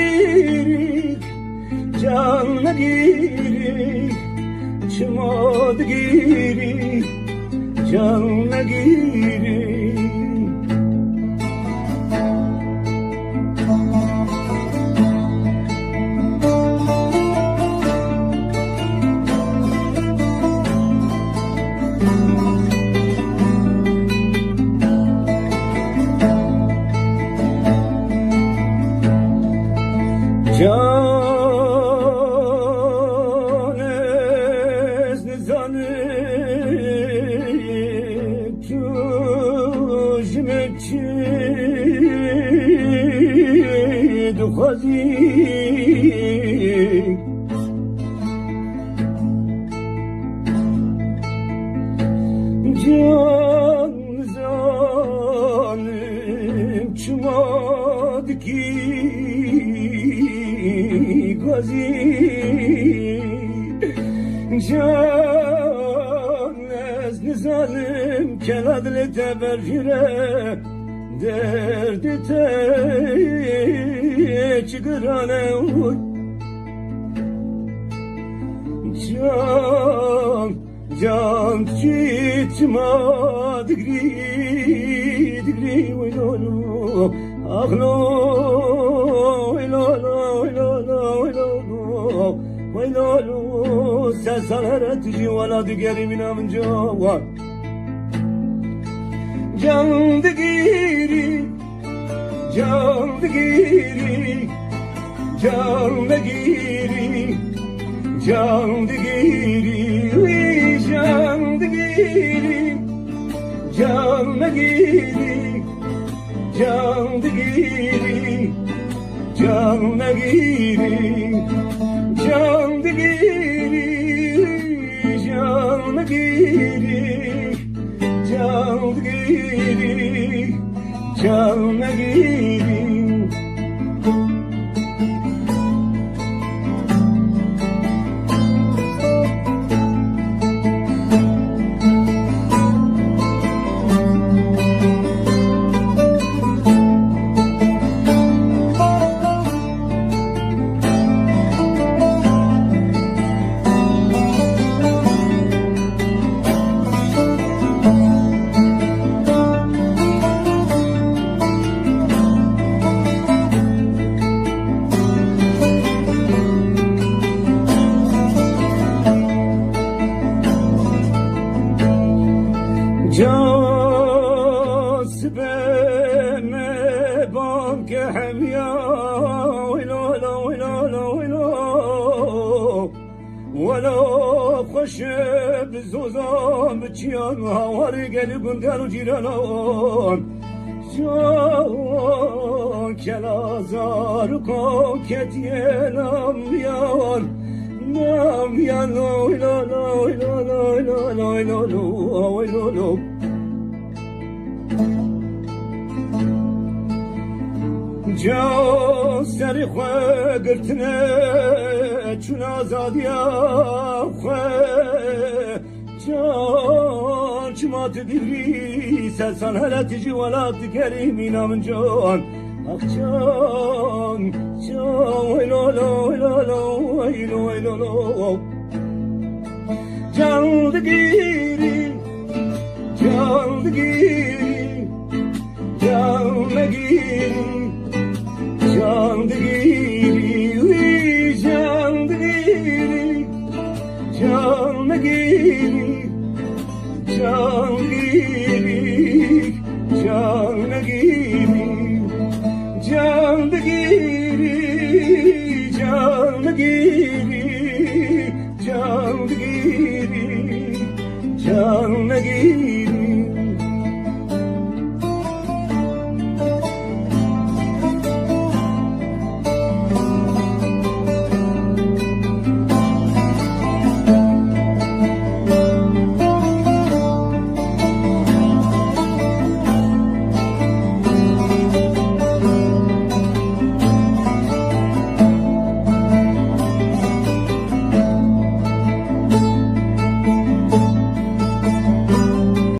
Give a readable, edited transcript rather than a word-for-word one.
girik, canına girik, çımadı girik, canına girik. Can ezni zanip tujmekçi dukhazik can zanip çumadki gazi can ezni zalim kenadli teberfire derdi te çıkırane can çitma digri oylolu ağlo oylolu sen sanara tücü vala digeri minamın cevap can digiri can digiri can digiri can digiri can digiri can digiri can digiri can digiri can digiri can digiri can digiri can digiri جاذبه بانك حميا ولا لا ولا لا ولا ولا خوش بزوزان بچیان هواری قلبن در جیرانان جان کلازار کو کتیه نامیان نامیان ولا لا ولا لا ولا لا ولا لا جا سری خواه گرتنه چون آزادیا خواه جان چمات دیری سلسان حالت جوالات کریمی نامن جان اخ جان جان ویلولو ویلولو ویلو ویلولو جان دگیری جان دگیری جان دگیری can digiri, can digiri, can digiri, can digiri, can digiri, can digiri, can digiri.